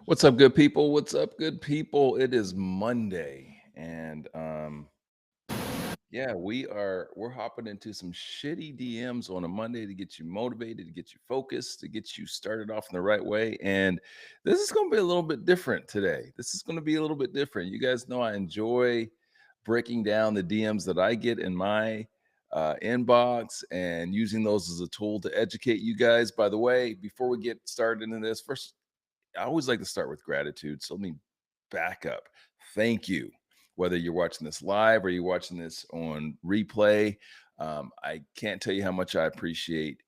What's up, good people? What's up, good people? It is Monday, and yeah, we're hopping into some shitty DMs on a Monday to get you motivated, to get you focused, to get you started off in the right way. And this is going to be a little bit different today. This is going to be a little bit different. You guys know I enjoy breaking down the DMs that I get in my inbox and using those as a tool to educate you guys. By the way, before we get started into this, first I always like to start with gratitude. So let me back up. Thank you. Whether you're watching this live or you're watching this on replay, I can't tell you how much I appreciate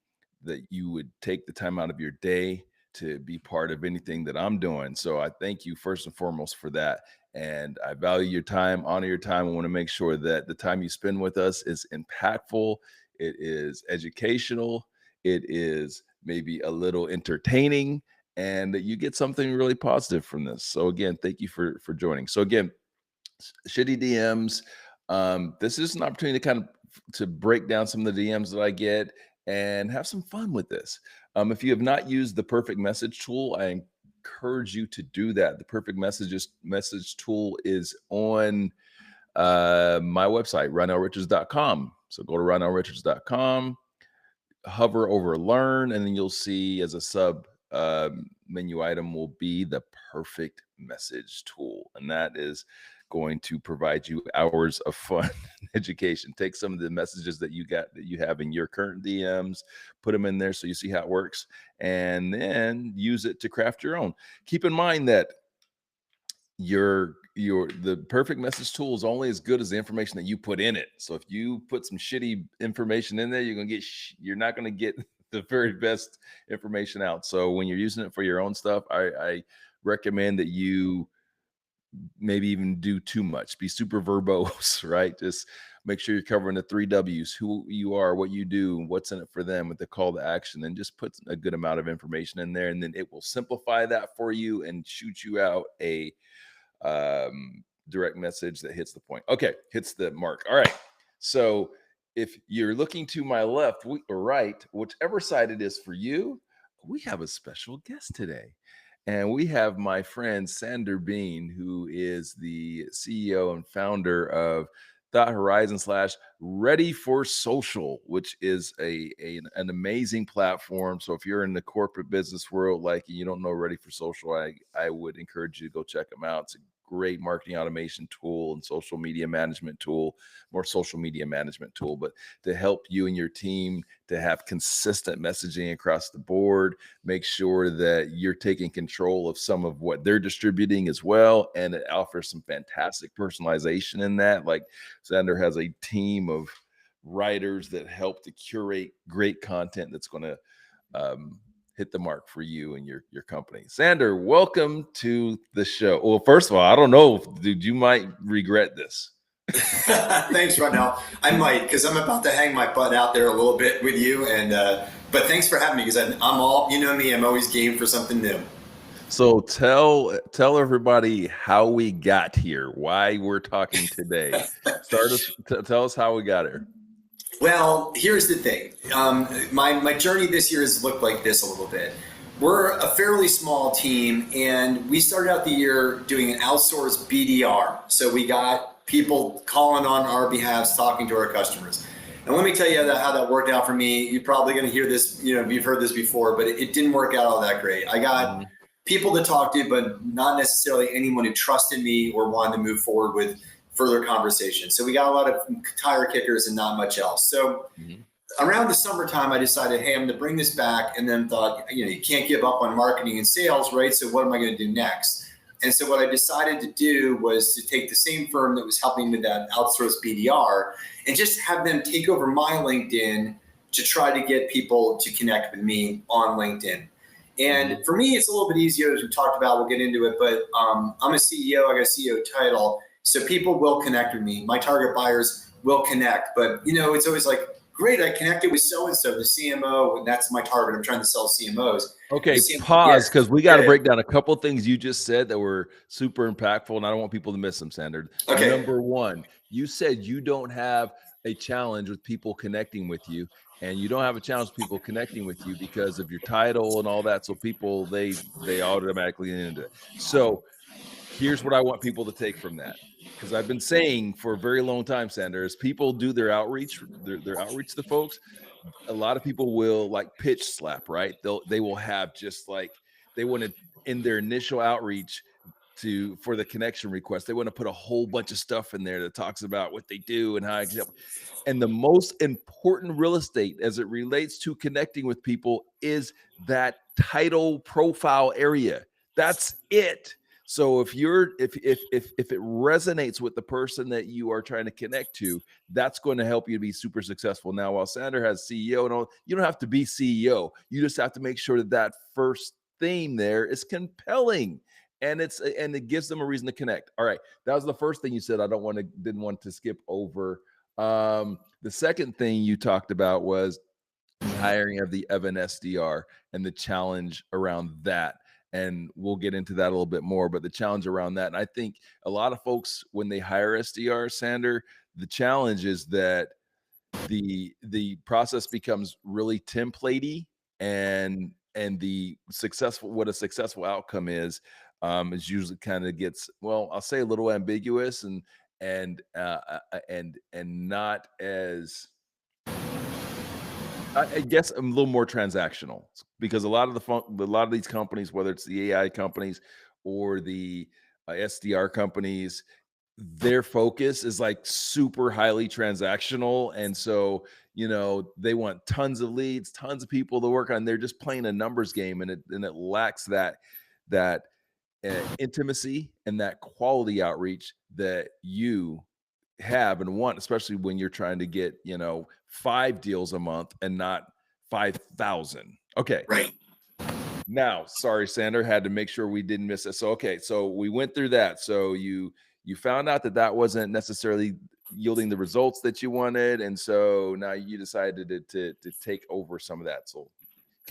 that you would take the time out of your day to be part of anything that I'm doing. So I thank you first and foremost for that. And I value your time, honor your time. I want to make sure that the time you spend with us is impactful, it is educational, it is maybe a little entertaining, and that you get something really positive from this. So again, thank you for joining. So again, shitty DMs. This is an opportunity to kind of to break down some of the DMs that I get and have some fun with this. If you have not used the perfect message tool, I encourage you to do that. The perfect message tool is on my website, RonnellRichards.com. So go to RonnellRichards.com, hover over learn, and then you'll see as a sub menu item will be the perfect message tool. And that is going to provide you hours of fun and education. Take some of the messages that you have in your current DMs, put them in there so you see how it works, and then use it to craft your own. Keep in mind that the perfect message tool is only as good as the information that you put in it. So if you put some shitty information in there, you're not going to get the very best information out. So when you're using it for your own stuff, I recommend that you maybe even do too much, be super verbose, right? Just make sure you're covering the 3 W's: who you are, what you do, what's in it for them, with the call to action, and just put a good amount of information in there. And then it will simplify that for you and shoot you out a direct message that hits the point. Okay, hits the mark. All right. So if you're looking to my left or right, whichever side it is for you, we have a special guest today. And we have my friend Sander Bean, who is the CEO and founder of Thought Horizon / Ready for Social, which is an amazing platform. So if you're in the corporate business world, like you don't know Ready for Social, I would encourage you to go check them out. It's a great marketing automation tool and social media management tool, but to help you and your team to have consistent messaging across the board, make sure that you're taking control of some of what they're distributing as well. And it offers some fantastic personalization in that. Like Sander has a team of writers that help to curate great content that's going to hit the mark for you and your company. Sander, welcome to the show. Well, first of all, I don't know, dude, you might regret this. Thanks, Ronnell. I might, because I'm about to hang my butt out there a little bit with you. And but thanks for having me, because I'm all, you know me, I'm always game for something new. So tell everybody how we got here, why we're talking today. Start us tell us how we got here. Well, here's the thing. My journey this year has looked like this a little bit. We're a fairly small team, and we started out the year doing an outsourced BDR. So we got people calling on our behalf, talking to our customers. And let me tell you how that worked out for me. You're probably going to hear this, you've heard this before, but it didn't work out all that great. I got Mhm, people to talk to, but not necessarily anyone who trusted me or wanted to move forward with further conversation. So we got a lot of tire kickers and not much else. So mhm, around the summertime, I decided, hey, I'm going to bring this back, and then thought, you can't give up on marketing and sales, right? So what am I going to do next? And so what I decided to do was to take the same firm that was helping with that outsourced BDR and just have them take over my LinkedIn to try to get people to connect with me on LinkedIn. And mhm. for me, it's a little bit easier, as we talked about. We'll get into it, but I'm a CEO. I got a CEO title, so people will connect with me. My target buyers will connect, but it's always like, great, I connected with so and so, the CMO, and that's my target. I'm trying to sell CMOs. The Okay, CMO, pause yes, because we got yeah, to yeah. break down a couple things you just said that were super impactful, and I don't want people to miss them, Sander. Okay, Number one, you said you don't have a challenge with people connecting with you, and you don't have a challenge with people connecting with you because of your title and all that. So people they automatically into it. So here's what I want people to take from that. Because I've been saying for a very long time, Sander, as people do their outreach, their outreach to folks, a lot of people will like pitch slap, right? They will have just like they want to in their initial outreach to for the connection request, they want to put a whole bunch of stuff in there that talks about what they do and how I can help. And the most important real estate as it relates to connecting with people is that title profile area. That's it. So if it resonates with the person that you are trying to connect to, that's going to help you to be super successful. Now, while Sander has CEO and all, you don't have to be CEO. You just have to make sure that that first theme there is compelling and it gives them a reason to connect. All right, that was the first thing you said. I didn't want to skip over. The second thing you talked about was the hiring of an SDR and the challenge around that. And we'll get into that a little bit more, but the challenge around that. And I think a lot of folks, when they hire SDR, Sander, the challenge is that the process becomes really templatey and the successful what a successful outcome is usually kind of gets well I'll say a little ambiguous and not as I guess I'm a little more transactional because a lot of these companies, whether it's the AI companies or the SDR companies, their focus is like super highly transactional. And so, they want tons of leads, tons of people to work on. They're just playing a numbers game and it lacks that intimacy and that quality outreach that you have and want, especially when you're trying to get, 5 deals a month and not 5,000. Okay. right. Now, sorry, Sander, had to make sure we didn't miss it. So, okay, so we went through that. So you found out that that wasn't necessarily yielding the results that you wanted, and so now you decided to take over some of that. So,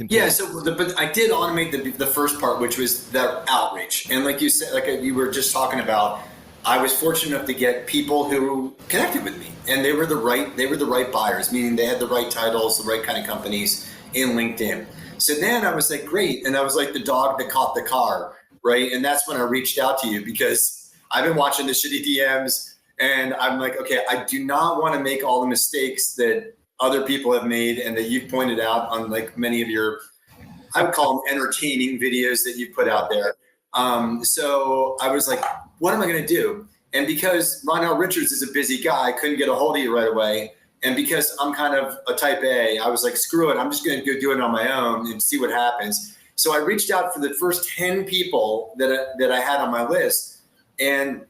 Yeah, continue. but I did automate the first part, which was that outreach. And like you said, like you were just talking about, I was fortunate enough to get people who connected with me, and they were the right buyers, meaning they had the right titles, the right kind of companies in LinkedIn. So then I was like, great, and I was like the dog that caught the car, right? And that's when I reached out to you, because I've been watching the shitty DMs, and I'm like, okay, I do not want to make all the mistakes that other people have made and that you've pointed out on like many of your, I would call them entertaining videos that you put Yeah. out there. So I was like, what am I going to do? And because Ronnell Richards is a busy guy, I couldn't get a hold of you right away. And because I'm kind of a type A, I was like, screw it. I'm just going to go do it on my own and see what happens. So I reached out for the first 10 people that I had on my list, and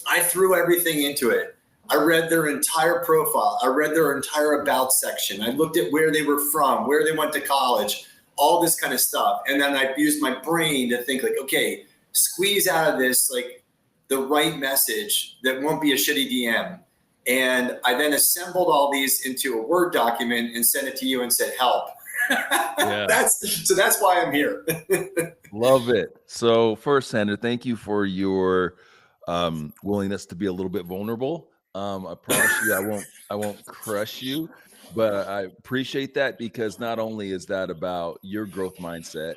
I threw everything into it. I read their entire profile. I read their entire about section. I looked at where they were from, where they went to college, all this kind of stuff. And then I used my brain to think like, okay, squeeze out of this like the right message that won't be a shitty DM. And I then assembled all these into a Word document and sent it to you and said, help. Yeah. That's why I'm here. Love it. So first, Sandra, thank you for your willingness to be a little bit vulnerable. I promise you, I won't crush you, but I appreciate that because not only is that about your growth mindset,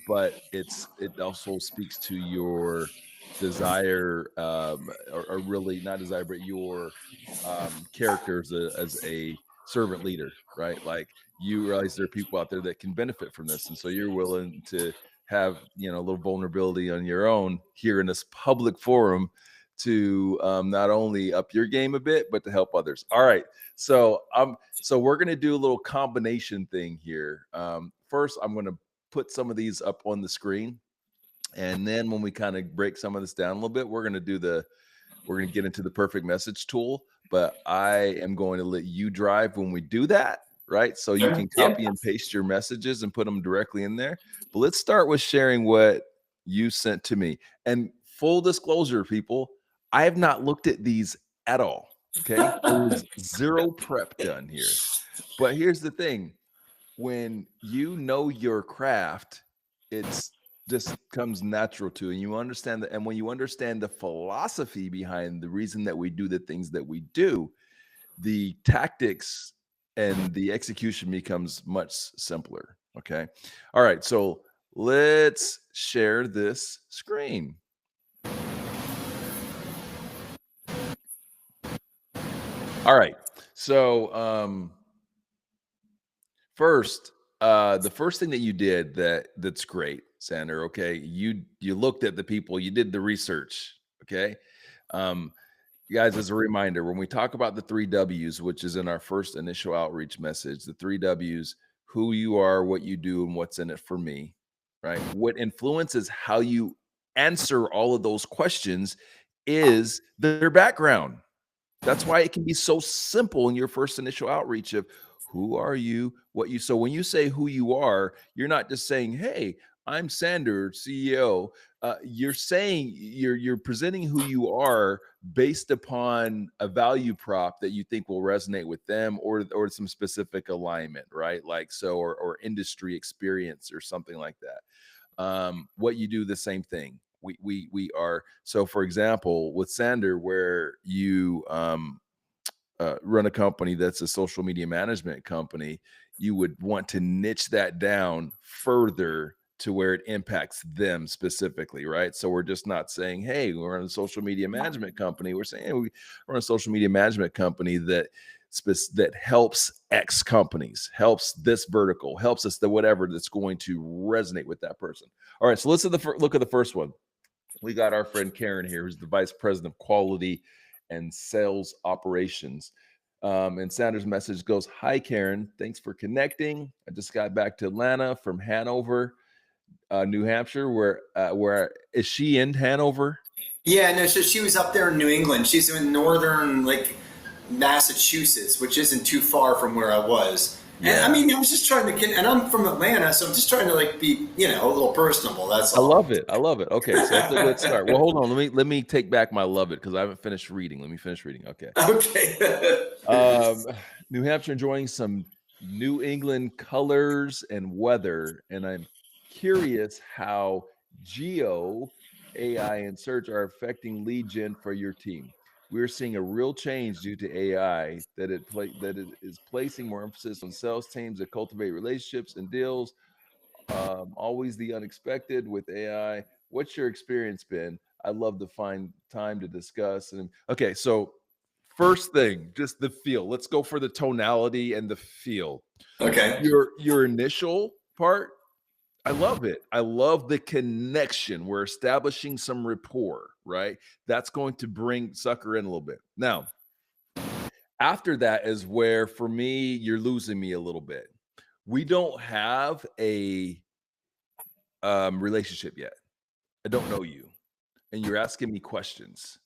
but it also speaks to your desire, or really not desire, but your character as a servant leader, right? Like you realize there are people out there that can benefit from this, and so you're willing to have a little vulnerability on your own here in this public forum to not only up your game a bit but to help others. All right, so we're going to do a little combination thing here. First I'm going to put some of these up on the screen, and then when we kind of break some of this down a little bit, we're going to get into the perfect message tool, but I am going to let you drive when we do that, right? So you Sure. can Yep. copy and paste your messages and put them directly in there. But let's start with sharing what you sent to me. And full disclosure, people, I have not looked at these at all. Okay. There was zero prep done here. But here's the thing, when you know your craft, it's just comes natural to you, and you understand that. And when you understand the philosophy behind the reason that we do the things that we do, the tactics and the execution becomes much simpler. Okay. All right. So let's share this screen. All right. So first, the first thing that you did that's great, Sander, okay? You looked at the people, you did the research, okay? Um, guys, as a reminder, when we talk about the 3 W's, which is in our first initial outreach message, the 3 W's, who you are, what you do, and what's in it for me, right? What influences how you answer all of those questions is their background. That's why it can be so simple in your first initial outreach of who are you, what you. So when you say who you are, you're not just saying, "Hey, I'm Sander, CEO." You're saying you're presenting who you are based upon a value prop that you think will resonate with them, or some specific alignment, right? Like so, or industry experience or something like that. What you do, the same thing. We are, so for example with Sander, where you run a company that's a social media management company, you would want to niche that down further to where it impacts them specifically, right? So we're just not saying, "Hey, we're in a social media management company." We're saying, "Hey, we're in a social media management company that helps X companies, helps this vertical, helps us the whatever that's going to resonate with that person." All right, so let's look at the first one. We got our friend Karen here, who's the vice president of quality and sales operations. And Sanders' message goes, "Hi, Karen. Thanks for connecting. I just got back to Atlanta from Hanover, New Hampshire. Where is she in Hanover?" Yeah, no, so she was up there in New England. She's in northern, like, Massachusetts, which isn't too far from where I was. And I Yeah, mean, I was just trying to get, and I'm from Atlanta, so I'm just trying to, like, be, a little personable. That's I all. love it. I love it. Okay, so that's a good start. Well, hold on. Let me take back my love it because I haven't finished reading. Let me finish reading. Okay. Okay. Um, New Hampshire enjoying some New England colors and weather, and I'm curious how geo, AI, and search are affecting lead gen for your team. We're seeing a real change due to AI that it is placing more emphasis on sales teams that cultivate relationships and deals. Always the unexpected with AI. What's your experience been? I'd love to find time to discuss. And okay, so first thing, just the feel. Let's go for the tonality and the feel. Okay. Your initial part, I love it. I love the connection. We're establishing some rapport, right? That's going to bring sucker in a little bit. Now, after that is where for me, you're losing me a little bit. We don't have a relationship yet. I don't know you, and you're asking me questions.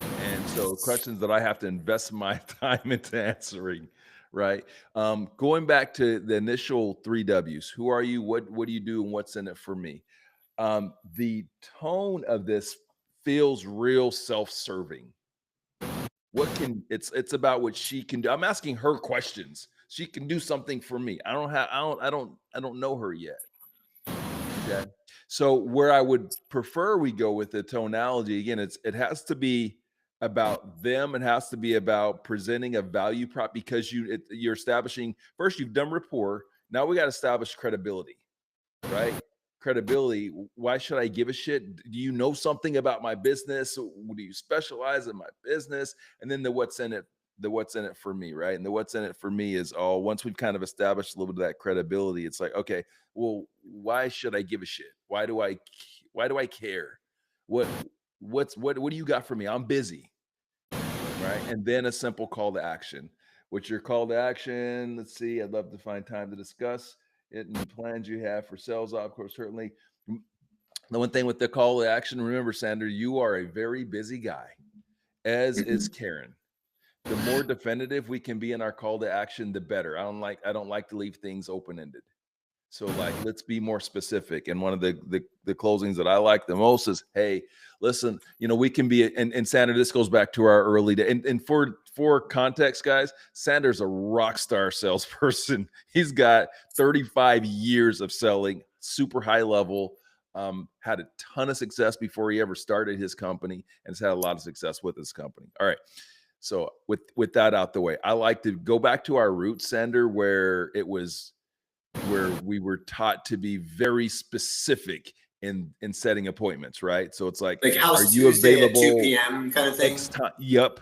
And so questions that I have to invest my time into answering, right? Going back to the initial 3 W's, who are you? What do you do? And what's in it for me? The tone of this feels real self-serving. It's about what she can do. I'm asking her questions. She can do something for me. I don't know her yet. Okay. So where I would prefer we go with the tonality again, it has to be about them. It has to be about presenting a value prop because you're establishing first. You've done rapport. Now we got to establish credibility, right? Credibility. Why should I give a shit? Do you know something about my business? Do you specialize in my business? And then the what's in it for me, right? And the what's in it for me is all once we've kind of established a little bit of that credibility, it's like, okay, well, why should I give a shit? Why do I care? What what do you got for me? I'm busy, right? And then a simple call to action. What's your call to action? Let's see. I'd love to find time to discuss it and the plans you have for sales. Of course, certainly. The one thing with the call to action, remember, Sander, you are a very busy guy, as is Mhm. Karen. The more definitive we can be in our call to action, the better. I don't like to leave things open ended. So like, let's be more specific. And one of the closings that I like the most is, hey, listen, we can be and Sander, this goes back to our early day. And for context, guys, Sander's a rock star salesperson. He's got 35 years of selling, super high level. Had a ton of success before he ever started his company and has had a lot of success with his company. All right. So with that out the way, I like to go back to our roots, Sander, where we were taught to be very specific in setting appointments, right? So it's like, Like are House you Tuesday at 2 available p.m. kind of X thing. time? Yep.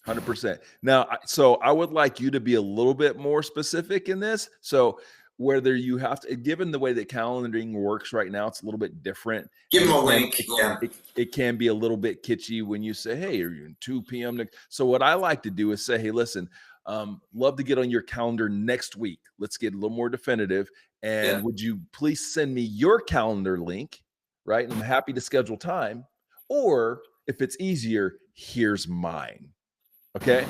100%. Now, so I would like you to be a little bit more specific in this. So whether you have to, given the way that calendaring works right now, it's a little bit different, Give and them a link. Yeah. it can be a little bit kitschy when you say, "Hey, are you in 2 p.m.?" So what I like to do is say, "Hey, listen, love to get on your calendar next week. Let's get a little more definitive. And Yeah. would you please send me your calendar link?" Right, and I'm happy to schedule time. Or if it's easier, here's mine. Okay.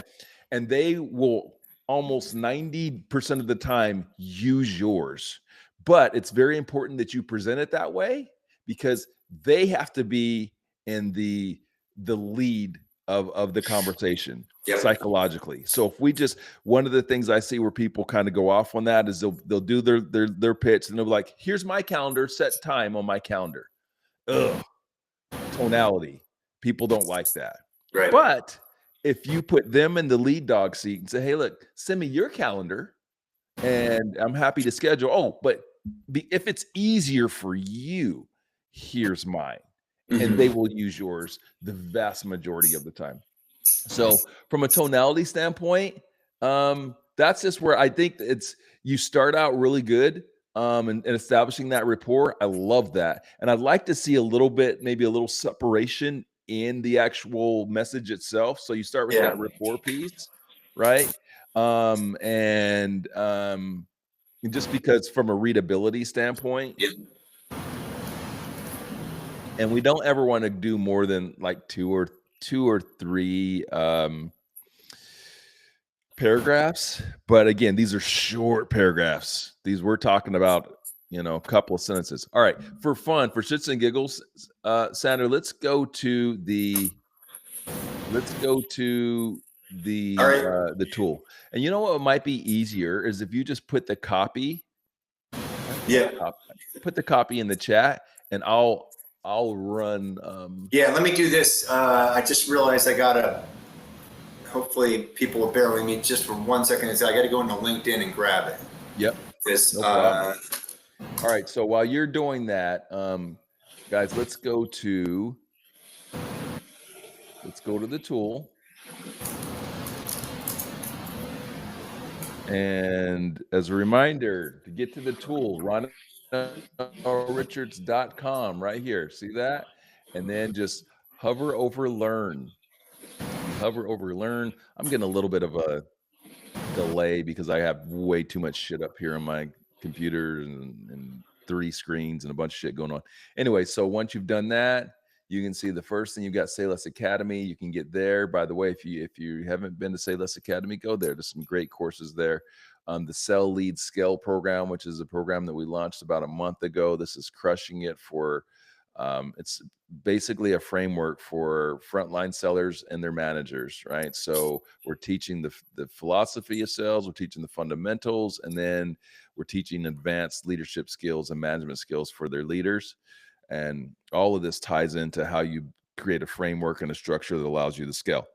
And they will almost 90% of the time use yours. But it's very important that you present it that way because they have to be in the lead of the conversation Yep. psychologically. So if we just one of the things I see where people kind of go off on that is they'll do their pitch and they'll be like, here's my calendar, set time on my calendar. Ugh, tonality. People don't like that. Right. But if you put them in the lead dog seat and say, "Hey, look, send me your calendar and I'm happy to schedule." Oh, but if it's easier for you, here's mine. And they Hmm. will use yours the vast majority of the time. So from a tonality standpoint, that's just where I think it's you start out really good and establishing that rapport. I love that. And I'd like to see a little bit, maybe a little separation in the actual message itself. So you start with Yeah. that rapport piece, right? And just because from a readability standpoint, Yeah. and we don't ever want to do more than like two or three paragraphs, but again, these are short paragraphs. These we're talking about, a couple of sentences. All right, for fun, for shits and giggles, Sandra, let's go to All right. the tool. And you know what might be easier is if you just put the copy. Why is my Yeah. copy? Put the copy in the chat, and I'll run. Yeah. Let me do this. I just realized I gotta. Hopefully, people will bear with me just for 1 second. I got to go into LinkedIn and grab it. Yep, This. no problem. All right, so while you're doing that, guys, let's go to the tool. And as a reminder, to get to the tool, RonnellRichards.com right here. See that? And then just hover over learn. You hover over learn. I'm getting a little bit of a delay because I have way too much shit up here on my computer and three screens and a bunch of shit going on. Anyway, so once you've done that, you can see the first thing you've got Say Less Academy. You can get there. By the way, if you haven't been to Say Less Academy, go there. There's some great courses there. The Sell Lead Scale program, which is a program that we launched about a month ago. This is crushing it for It's basically a framework for frontline sellers and their managers, right? So we're teaching the philosophy of sales, we're teaching the fundamentals, and then we're teaching advanced leadership skills and management skills for their leaders. And all of this ties into how you create a framework and a structure that allows you to scale.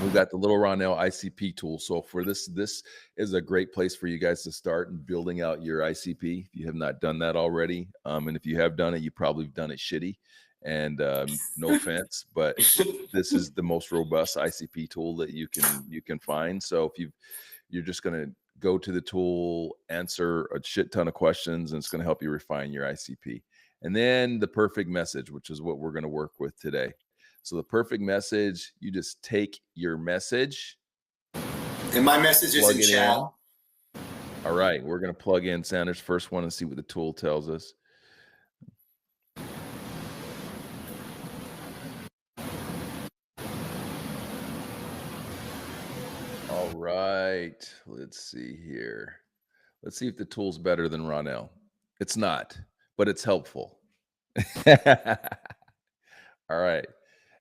We've got the little Ronnell ICP tool. So for this is a great place for you guys to start in building out your ICP. If you have not done that already, and if you have done it, you probably have done it shitty. And no offense, but this is the most robust ICP tool that you can find. So if you're just going to go to the tool, answer a shit ton of questions, and it's going to help you refine your ICP. And then the perfect message, which is what we're going to work with today. So the perfect message, you just take your message, And my message is plug in it chat. in. All right, we're going to plug in Sanders' first one and see what the tool tells us. All right, let's see here. Let's see if the tool's better than Ronnell. It's not, but it's helpful. All right.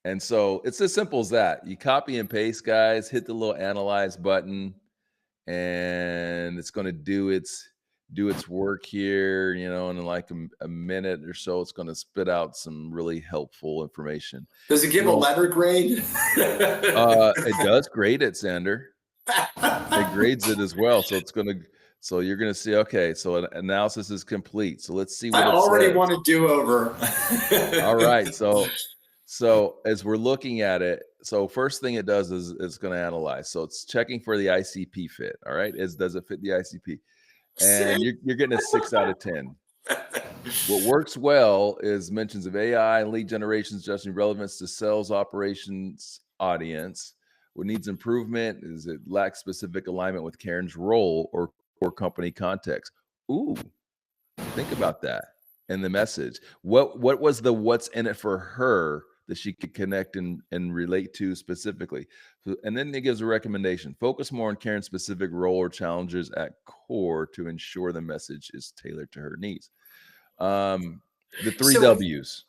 And so it's as simple as that. You copy and paste, guys, hit the little analyze button, and it's going to do its work here, and in like a minute or so, it's going to spit out some really helpful information. Does it give a letter grade? It does grade it, Sander. It grades it as well. So you're gonna see, okay, so an analysis is complete. So let's see what I it already says. want a do-over. All right. So as we're looking at it, so first thing it does is it's going to analyze. So it's checking for the ICP fit. All right. Does it fit the ICP? And you're getting a 6 out of 10. What works well is mentions of AI and lead generation, suggesting relevance to sales operations audience. What needs improvement is it lacks specific alignment with Karen's role or core company context. Ooh, think about that and the message. What was the what's in it for her that she could connect and relate to specifically? And then it gives a recommendation. Focus more on Karen's specific role or challenges at core to ensure the message is tailored to her needs. The three So W's.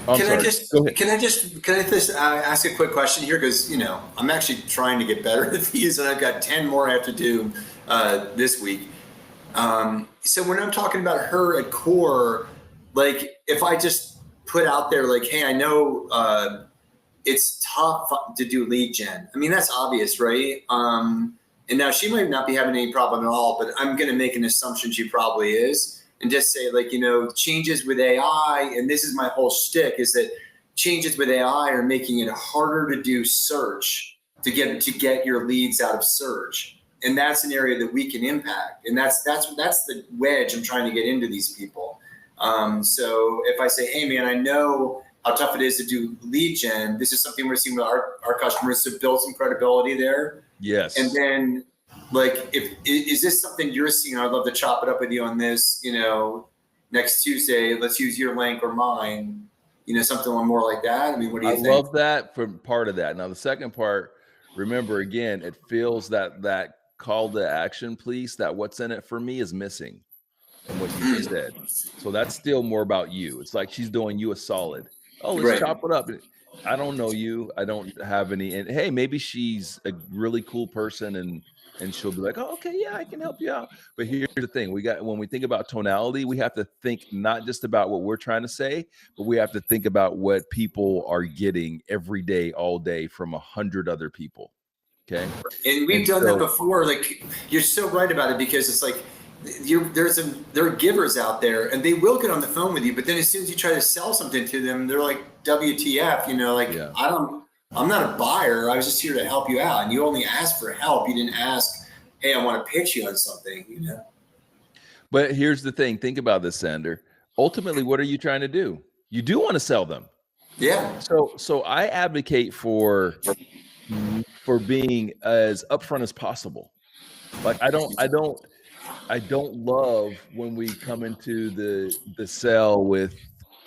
Oh, I'm sorry. Go ahead. can I just ask a quick question here? Because I'm actually trying to get better at these, and I've got 10 more I have to do this week. So when I'm talking about her at core, like if I just put out there like, hey, I know it's tough to do lead gen. I mean, that's obvious, right? And now she might not be having any problem at all, but I'm going to make an assumption she probably is. And just say like, changes with AI, and this is my whole shtick, is that changes with AI are making it harder to do search to get your leads out of search. And that's an area that we can impact. And that's the wedge I'm trying to get into these people. So if I say, hey man, I know how tough it is to do lead gen, this is something we're seeing with our customers to build some credibility there. Yes. And then like, is this something you're seeing? I'd love to chop it up with you on this, next Tuesday, let's use your link or mine, something more like that. I mean, what do you think? I love that for part of that. Now, the second part, remember, again, it feels that call to action, please, that what's in it for me is missing in what you just said. So that's still more about you. It's like she's doing you a solid. Oh, let's Right. chop it up. I don't know you. I don't have any. And hey, maybe she's a really cool person and she'll be like, oh, okay, yeah, I can help you out. But here's the thing. When we think about tonality, we have to think not just about what we're trying to say, but we have to think about what people are getting every day, all day from 100 other people. Okay. And we've done that before. Like, you're so right about it, because it's like there are givers out there, and they will get on the phone with you, but then as soon as you try to sell something to them, they're like, WTF, like, yeah. I'm not a buyer. I was just here to help you out. And you only asked for help. You didn't ask, hey, I want to pitch you on something, But here's the thing. Think about this, Sander. Ultimately, what are you trying to do? You do want to sell them. Yeah. So I advocate for being as upfront as possible. Like I don't love when we come into the sell with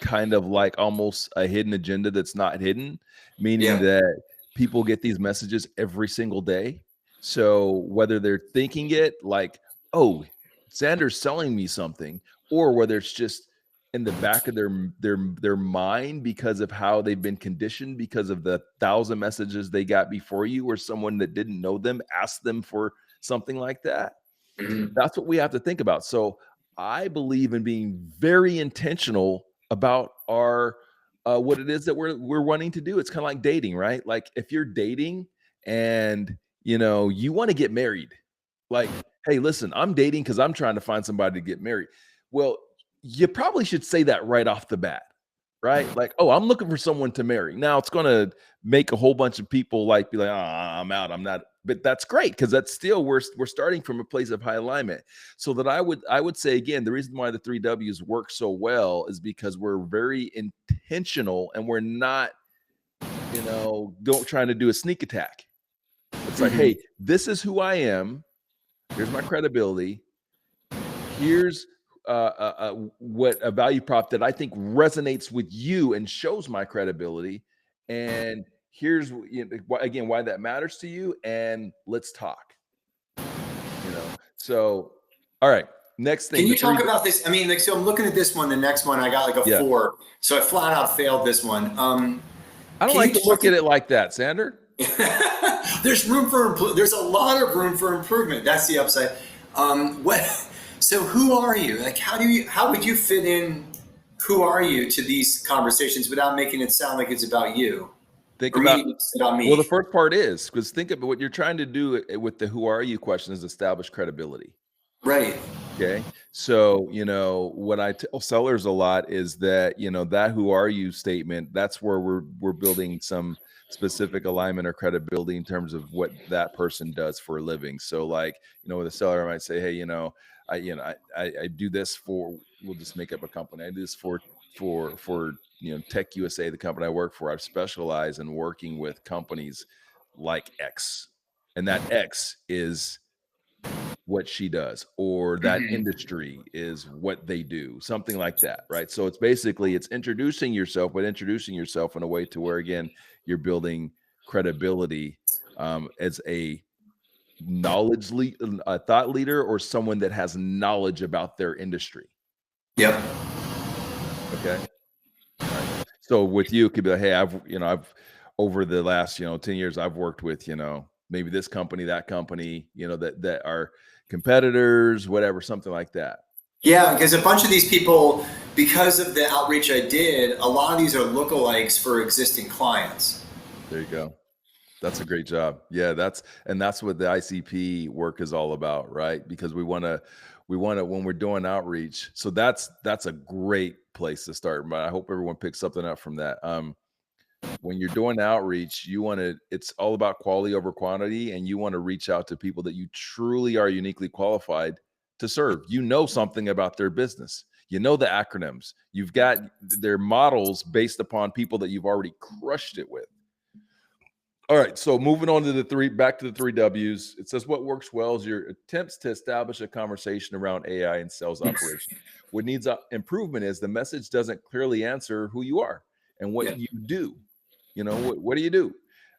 kind of like almost a hidden agenda that's not hidden, meaning that people get these messages every single day. So whether they're thinking it like, oh, Sander's selling me something, or whether it's just in the back of their mind because of how they've been conditioned because of the 1,000 messages they got before you, or someone that didn't know them asked them for something like that. Mhm. That's what we have to think about. So I believe in being very intentional about our what it is that we're wanting to do. It's kind of like dating, right? Like if you're dating and you want to get married, like, hey, listen, I'm dating because I'm trying to find somebody to get married. Well, you probably should say that right off the bat, right? Like, oh, I'm looking for someone to marry. Now it's gonna make a whole bunch of people like be like, I'm out, I'm not. But that's great because that's still we're starting from a place of high alignment. So that I would say again, the reason why the three W's work so well is because we're very intentional and we're not, don't trying to do a sneak attack. It's like, Mhm. hey, this is who I am. Here's my credibility. Here's what a value prop that I think resonates with you and shows my credibility. And here's again why that matters to you. And let's talk. So, all right. Next Can thing, the you three. talk about this? I mean, like, so I'm looking at this one. The next one, I got like a Yeah, 4, so I flat out failed this one. I don't Can like you to talk? look at it like that, Sander. There's room for there's a lot of room for improvement. That's the upside. What? So who are you? Like, how would you fit in? Who are you to these conversations without making it sound like it's about you Think or about me? It's about well, the me. first part is because think about what you're trying to do with the "Who are you?" question is establish credibility. Right. Okay. So, what I tell sellers a lot is that, that who are you statement, that's where we're building some specific alignment or credibility in terms of what that person does for a living. So like, with a seller, I might say, hey, I do this for, we'll just make up a company. I do this for Tech USA, the company I work for. I specialize in working with companies like X. And that X is what she does, or that Mhm. industry is what they do, something like that, right? So it's introducing yourself, but introducing yourself in a way to where again you're building credibility as a a thought leader or someone that has knowledge about their industry. Yep. Okay. All right. So with you, it could be like, hey, I've over the last, 10 years, I've worked with, maybe this company, that company, that are competitors, whatever, something like that. Yeah, because a bunch of these people, because of the outreach I did, a lot of these are lookalikes for existing clients. There you go. That's a great job. Yeah, that's what the ICP work is all about, right? Because we want to when we're doing outreach. So that's a great place to start. But I hope everyone picks something up from that. When you're doing outreach, it's all about quality over quantity, and you want to reach out to people that you truly are uniquely qualified to serve. You know something about their business. You know the acronyms. You've got their models based upon people that you've already crushed it with. All right, so moving on to back to the three W's. It says what works well is your attempts to establish a conversation around AI and sales operation. What needs improvement is the message doesn't clearly answer who you are and what Yeah. you do. What do you do?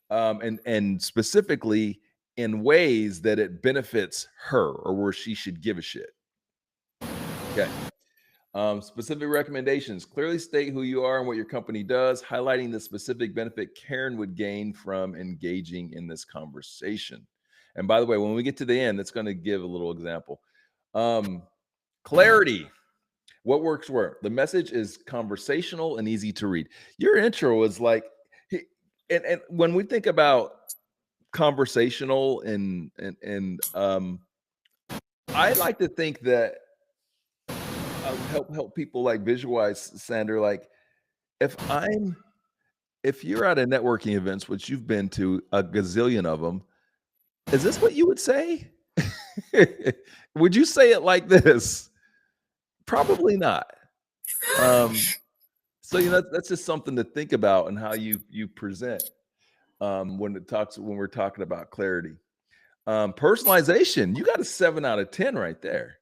And specifically in ways that it benefits her or where she should give a shit. Okay. Specific recommendations. Clearly state who you are and what your company does, highlighting the specific benefit Karen would gain from engaging in this conversation. And by the way, when we get to the end, it's going to give a little example. Um, Clarity. What works where? The message is conversational and easy to read. Your intro is like, and when we think about conversational and I like to think that help people like visualize Sander like if if you're at a networking events, which you've been to a gazillion of them, is this what you would say? Would you say it like this? Probably not. Um, so that's just something to think about and how you present when we're talking about clarity. Personalization, you got a 7 out of 10 right there.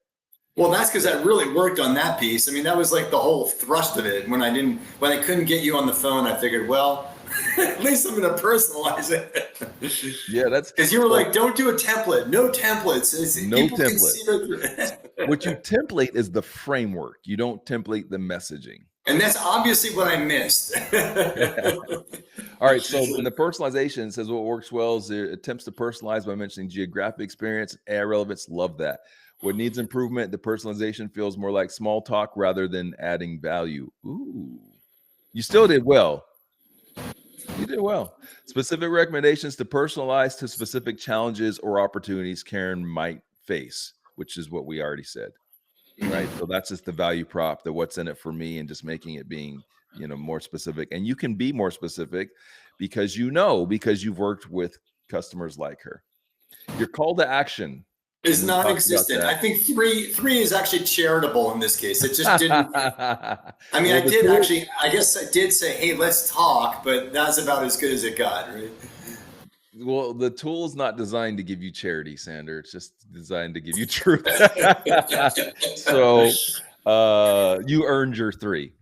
Well, that's because I really worked on that piece. I mean, that was like the whole thrust of it. When I couldn't get you on the phone, I figured, well, at least I'm going to personalize it. Yeah, that's Because you were so like, don't do a template, no templates. no People can see templates. right through it. What you template is the framework. You don't template the messaging. And that's obviously what I missed. All right. So in the personalization, it says what works well is it attempts to personalize by mentioning geographic experience, AI relevance. Love that. What needs improvement, the personalization feels more like small talk rather than adding value. Ooh. You still did well. You did well. Specific recommendations to personalize to specific challenges or opportunities Karen might face, which is what we already said. Right. So that's just the value prop, the what's in it for me, and just making it being, more specific. And you can be more specific because because you've worked with customers like her. Your call to action, Is and we talked about non-existent. I that. think three is actually charitable in this case. It just didn't. I mean, Well, I the did tool, actually. I guess I did say, "Hey, let's talk," but that's about as good as it got, right? the tool is not designed to give you charity, Sander. It's just designed to give you truth. So you earned your 3.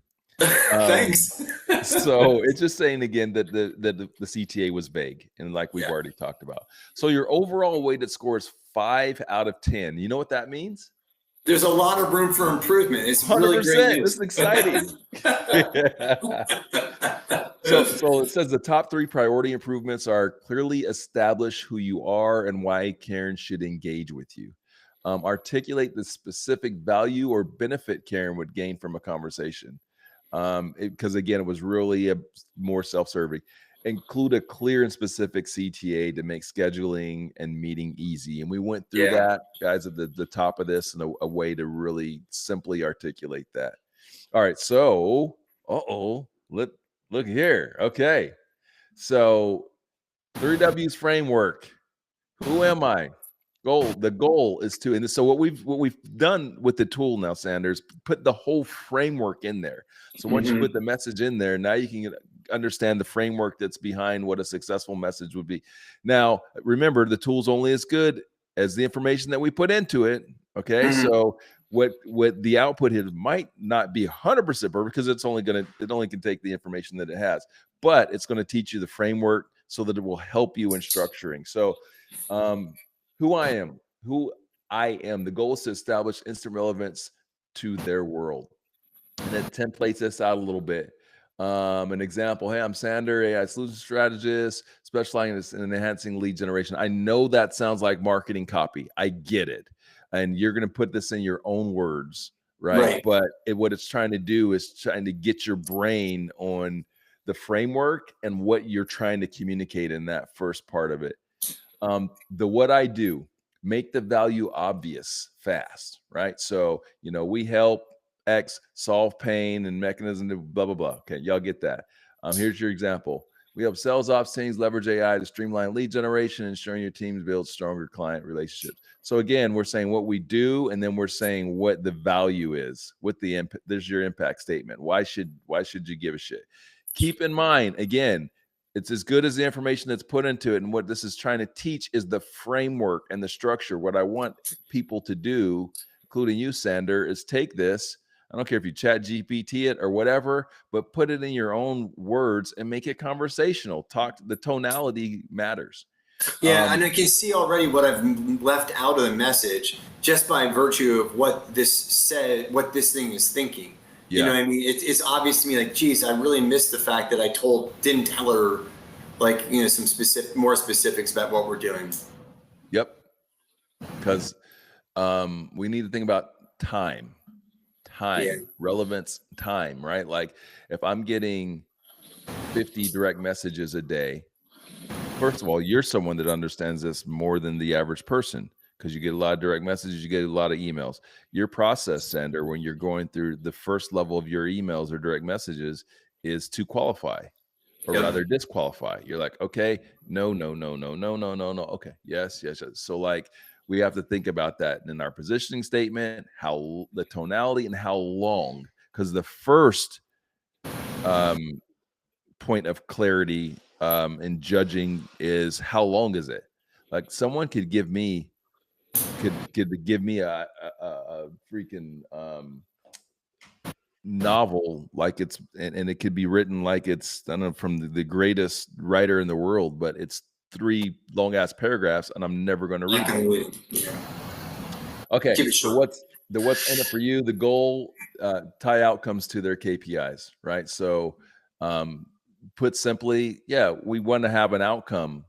Um, Thanks. so it's just saying again that the CTA was vague, and like we've Yeah. already talked about. So your overall weighted score is 5 out of 10. You know what that means? There's a lot of room for improvement. It's really great 100%. This is news. exciting. So it says the top 3 priority improvements are clearly establish who you are and why Karen should engage with you. Articulate the specific value or benefit Karen would gain from a conversation. Because again, it was really more self-serving. Include a clear and specific CTA to make scheduling and meeting easy. And we went through Yeah. that, guys, at the top of this, and a way to really simply articulate that. All right, so look here. Okay, so 3W's framework. Who am I? The goal is to, and so what we've done with the tool now, Sanders, put the whole framework in there. So once you put the message in there, now you can understand the framework that's behind what a successful message would be. Now, remember, the tool's only as good as the information that we put into it. Okay, so what the output here might not be 100% perfect because it only can take the information that it has, but it's going to teach you the framework so that it will help you in structuring. So who I am. The goal is to establish instant relevance to their world. And it templates this out a little bit. An example, hey, I'm Sander, AI solution strategist, specializing in enhancing lead generation. I know that sounds like marketing copy. I get it. And you're going to put this in your own words, right? Right. But what it's trying to do is trying to get your brain on the framework and what you're trying to communicate in that first part of it. What I do, make the value obvious fast, right? So, we help X solve pain and mechanism to blah, blah, blah. Okay, y'all get that. Here's your example. We help sales ops teams leverage AI to streamline lead generation, ensuring your teams build stronger client relationships. So again, we're saying what we do, and then we're saying what the value is. There's your impact statement. Why should you give a shit? Keep in mind, again, it's as good as the information that's put into it. And what this is trying to teach is the framework and the structure. What I want people to do, including you, Sander, is take this. I don't care if you chat GPT it or whatever, but put it in your own words and make it conversational. The tonality matters. Yeah, and I can see already what I've left out of the message just by virtue of what this thing is thinking. You know Yeah. what I mean? It's obvious to me, like, geez, I really missed the fact that I didn't tell her, like, some more specifics about what we're doing. Yep. Because we need to think about time, Yeah. relevance, time, right? Like if I'm getting 50 direct messages a day, first of all, you're someone that understands this more than the average person because you get a lot of direct messages, you get a lot of emails. Your process, Sender, when you're going through the first level of your emails or direct messages is to qualify, or Yep. rather disqualify. You're like, okay, no, no, no, no, no, no, no, no. Okay, yes, yes, yes. So like we have to think about that in our positioning statement, how the tonality and how long, because the first point of clarity in judging is how long is it? Like someone could give me a freaking novel like and it could be written like it's, I don't know, from the greatest writer in the world, but it's 3 long ass paragraphs and I'm never going to Not read it. gonna wait. Yeah. Okay, Keep it so short. the what's in it for you, the goal, tie outcomes to their KPIs, right? So, um, put simply, yeah, we want to have an outcome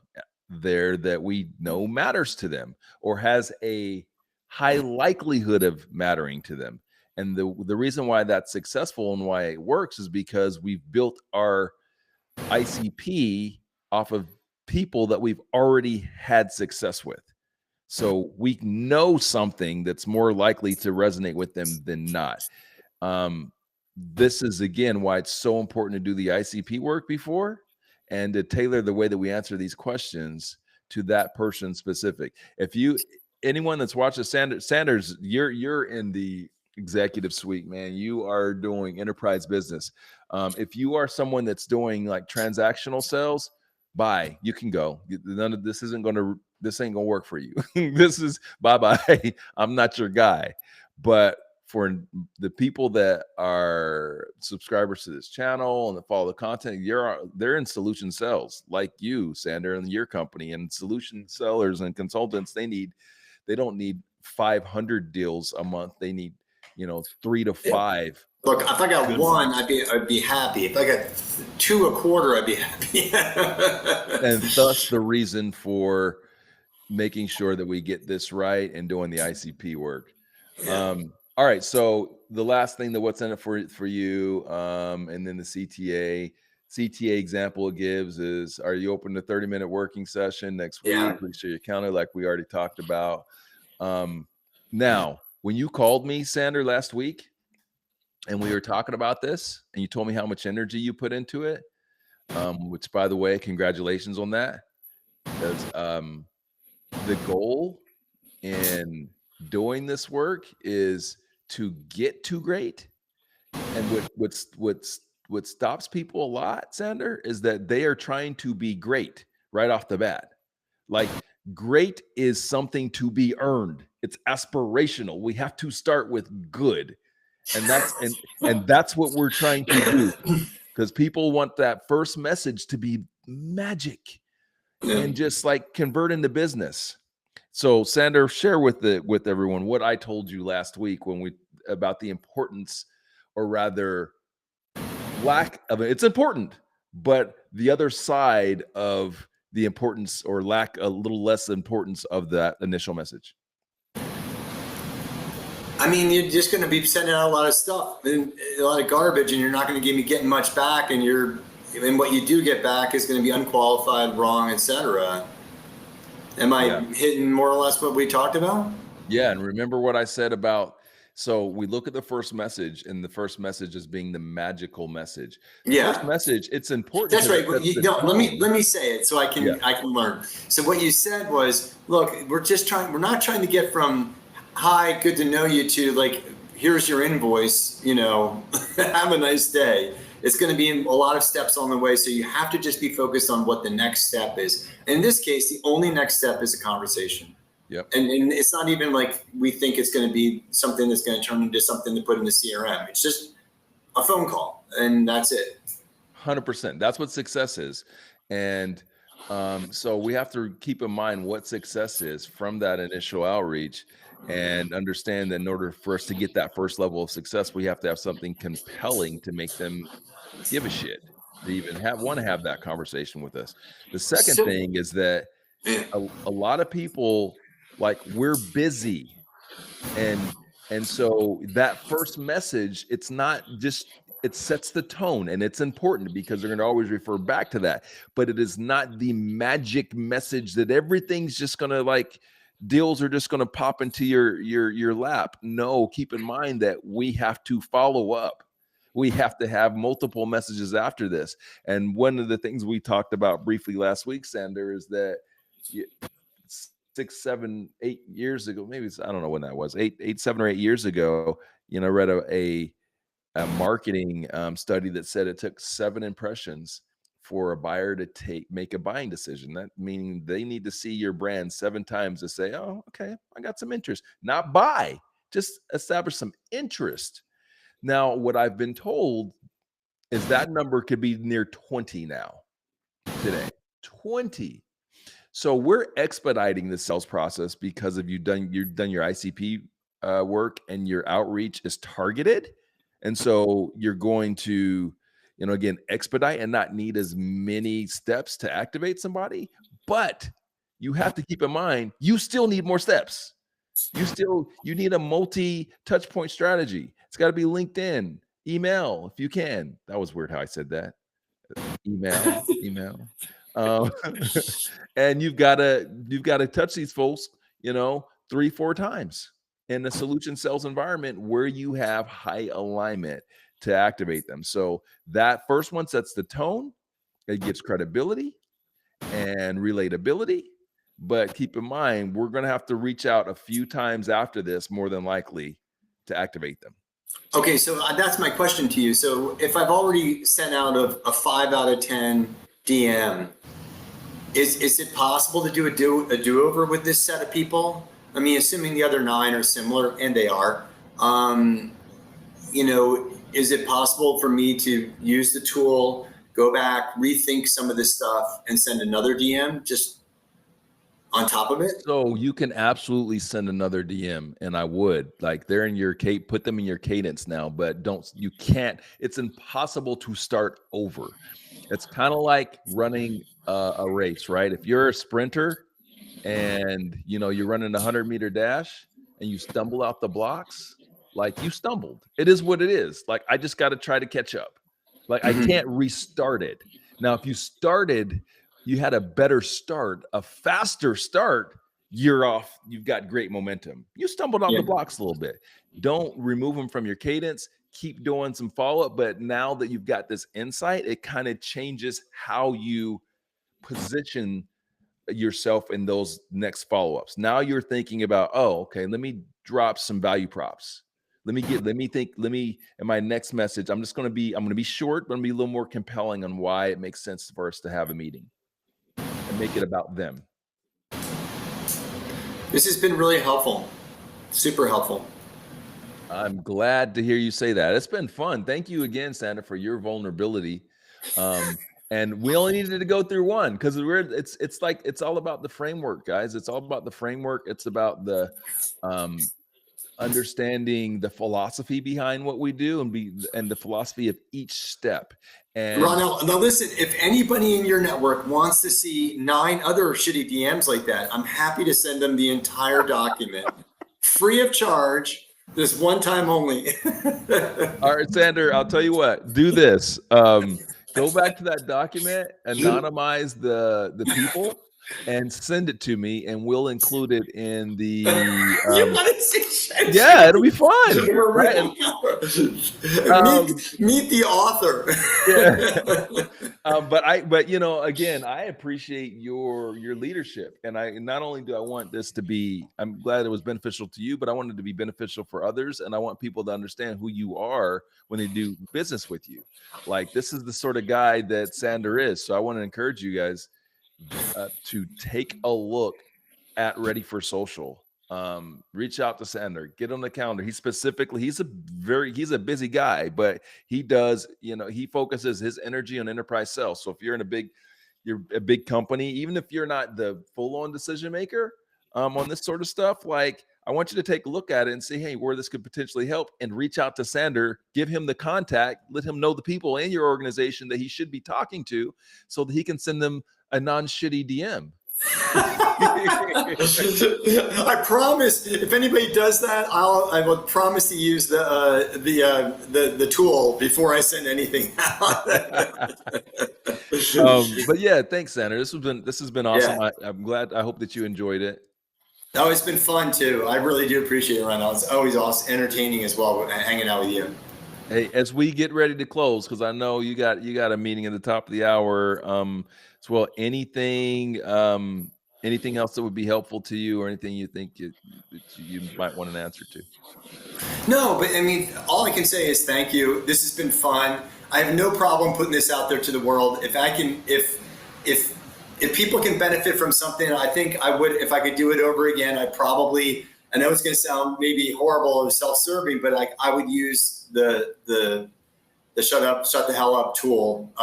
there that we know matters to them or has a high likelihood of mattering to them. And the reason why that's successful and why it works is because we've built our ICP off of people that we've already had success with. So we know something that's more likely to resonate with them than not. Um, this is again why it's so important to do the ICP work before and to tailor the way that we answer these questions to that person specific. If you anyone that's watched Sanders, you're in the executive suite, man. You are doing enterprise business. If you are someone that's doing like transactional sales, bye. You can go. None of this isn't going to. This ain't gonna work for you. This is bye bye. I'm not your guy. But for the people that are subscribers to this channel and that follow the content, they're in solution sales like you, Sander, and your company. And solution sellers and consultants, they don't need 500 deals a month. They need, 3 to Yeah. 5 Look, if I got good one, ones. I'd be happy. If I got two a quarter, I'd be happy. And thus the reason for making sure that we get this right and doing the ICP work. Yeah. All right. So the last thing, that what's in it for you, and then the CTA example it gives is: Are you open to 30-minute working session next Yeah. week? Please share your calendar, like we already talked about. Now, when you called me, Sander, last week, and we were talking about this, and you told me how much energy you put into it, which, by the way, congratulations on that, because the goal in doing this work is to get to great. And what stops people a lot, Sander, is that they are trying to be great right off the bat. Like, great is something to be earned. It's aspirational. We have to start with good. And that's what we're trying to do, because people want that first message to be magic Yeah. and just like convert into business. So, Sander, share with everyone what I told you last week when we about the importance, or rather lack of it. It's important, but the other side of the importance, or lack, a little less importance, of that initial message. I mean, you're just going to be sending out a lot of stuff, and a lot of garbage, and you're not going to be getting much back. And what you do get back is going to be unqualified, wrong, etc. Am I Yeah. hitting more or less what we talked about? Yeah, and remember what I said about, so we look at the first message, and the first message is being the magical message. The first Yeah. message, it's important That's because it right. Well, sets you the don't, tone. let me say it so Yeah. I can learn. So what you said was, look, we're not trying to get from hi, good to know you, to like, here's your invoice, have a nice day. It's going to be a lot of steps on the way, so you have to just be focused on what the next step is. In this case, the only next step is a conversation. Yep. And it's not even like we think it's going to be something that's going to turn into something to put in the CRM. It's just a phone call, and that's it. 100%. That's what success is. And so we have to keep in mind what success is from that initial outreach, and understand that in order for us to get that first level of success, we have to have something compelling to make them give a shit, to even want to have that conversation with us. The second So, thing is that yeah. a lot of people, like, we're busy, and so that first message, it's not just, it sets the tone, and it's important because they're going to always refer back to that, but it is not the magic message that everything's just going to, like, deals are just going to pop into your lap. No, keep in mind that we have to follow up. We have to have multiple messages after this. And one of the things we talked about briefly last week, Sander, is that 6, 7, 8 years ago, maybe I don't know when that was, 7 or 8 years ago, I read a marketing study that said it took 7 impressions for a buyer to make a buying decision. That meaning they need to see your brand 7 times to say, "Oh, okay, I got some interest." Not buy, just establish some interest. Now, what I've been told is that number could be near 20 now, today. 20. So we're expediting the sales process because of you've done your ICP work and your outreach is targeted. And so you're going to, again, expedite and not need as many steps to activate somebody. But you have to keep in mind, you still need more steps. You need a multi touch point strategy. It's got to be LinkedIn, email if you can. That was weird how I said that. Email. Um, and you've got to touch these folks, 3-4 times in a solution sales environment where you have high alignment to activate them. So that first one sets the tone. It gives credibility and relatability. But keep in mind, we're going to have to reach out a few times after this, more than likely, to activate them. Okay, so that's my question to you. So if I've already sent out a 5 out of 10 DM, is it possible to do a do-over with this set of people? I mean, assuming the other 9 are similar, and they are, is it possible for me to use the tool, go back, rethink some of this stuff, and send another DM just on top of it? So you can absolutely send another DM, and I would. Like, they're in your put them in your cadence now, but you can't. It's impossible to start over. It's kind of like running a race, right? If you're a sprinter and you're running a 100-meter dash and you stumble out the blocks, like, you stumbled. It is what it is. Like, I just got to try to catch up. Like, I can't restart it. Now, if you had a better start, a faster start, you're off. You've got great momentum. You stumbled off the blocks a little bit. Don't remove them from your cadence. Keep doing some follow-up. But now that you've got this insight, it kind of changes how you position yourself in those next follow-ups. Now you're thinking about, oh, okay, let me drop some value props. In my next message, I'm going to be short, but I'm going to be a little more compelling on why it makes sense for us to have a meeting and make it about them. This has been really helpful. Super helpful. I'm glad to hear you say that. It's been fun. Thank you again, Sandra, for your vulnerability. And we only needed to go through one because it's all about the framework, guys. It's all about the framework. It's about the understanding the philosophy behind what we do and the philosophy of each step. And Ronnell, now listen, if anybody in your network wants to see 9 other shitty DMs like that, I'm happy to send them the entire document free of charge. This one time only. All right, Sander, I'll tell you what, do this. Go back to that document, anonymize the people, and send it to me, and we'll include it in the. Yeah, it'll be fun. Right? Meet the author. Yeah. But again, I appreciate your leadership, and not only do I want this to be, I'm glad it was beneficial to you, but I want it to be beneficial for others, and I want people to understand who you are when they do business with you. Like, this is the sort of guy that Sander is. So I want to encourage you guys to take a look at Ready for Social. Reach out to Sander, get on the calendar. He's a busy guy, but he does, he focuses his energy on enterprise sales. So if you're a big company, even if you're not the full-on decision maker on this sort of stuff, like, I want you to take a look at it and say, hey, where this could potentially help, and reach out to Sander, give him the contact, let him know the people in your organization that he should be talking to so that he can send them a non-shitty DM. I promise, if anybody does that, I will promise to use the tool before I send anything out. But yeah, thanks, Sander. This has been awesome. Yeah. I'm glad. I hope that you enjoyed it. Oh, it's been fun too. I really do appreciate it, Ronnell. It's always awesome, entertaining as well, hanging out with you. Hey, as we get ready to close, because I know you got a meeting at the top of the hour. As well, anything else that would be helpful to you, or anything you think that you might want an answer to? No, but I mean, all I can say is thank you. This has been fun. I have no problem putting this out there to the world. If people can benefit from something, I think I would. If I could do it over again, I know it's going to sound maybe horrible or self-serving, but I would use the shut the hell up tool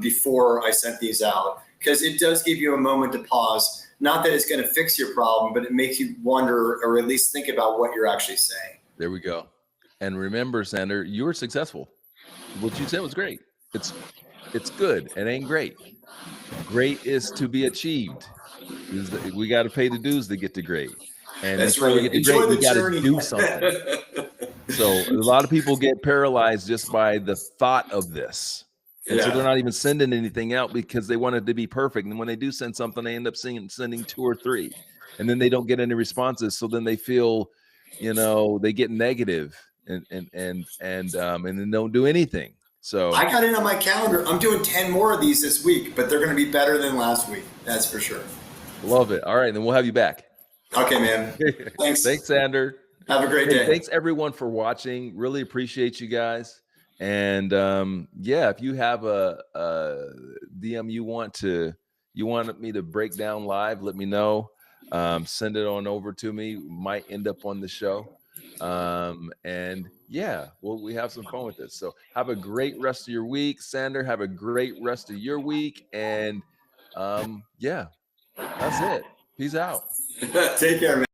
before I sent these out, because it does give you a moment to pause, not that it's going to fix your problem, but it makes you wonder or at least think about what you're actually saying. There we go. And remember, Sander, you were successful. What you said was great. It's good. It ain't great. Great is to be achieved. We got to pay the dues to get to great. And That's before we right. get to great, Enjoy we the got to journey. do something. So a lot of people get paralyzed just by the thought of this. And so they're not even sending anything out because they want it to be perfect. And when they do send something, they end up sending 2 or 3. And then they don't get any responses. So then they feel, they get negative and then don't do anything. So I got it on my calendar. I'm doing 10 more of these this week, but they're going to be better than last week. That's for sure. Love it. All right, then we'll have you back. Okay, man. Thanks. Thanks, Sander. Have a great day. Thanks everyone for watching. Really appreciate you guys. And if you have a DM you want me to break down live, let me know. Send it on over to me. Might end up on the show. We have some fun with this. So have a great rest of your week. Sander, have a great rest of your week. And that's it. Peace out. Take care, man.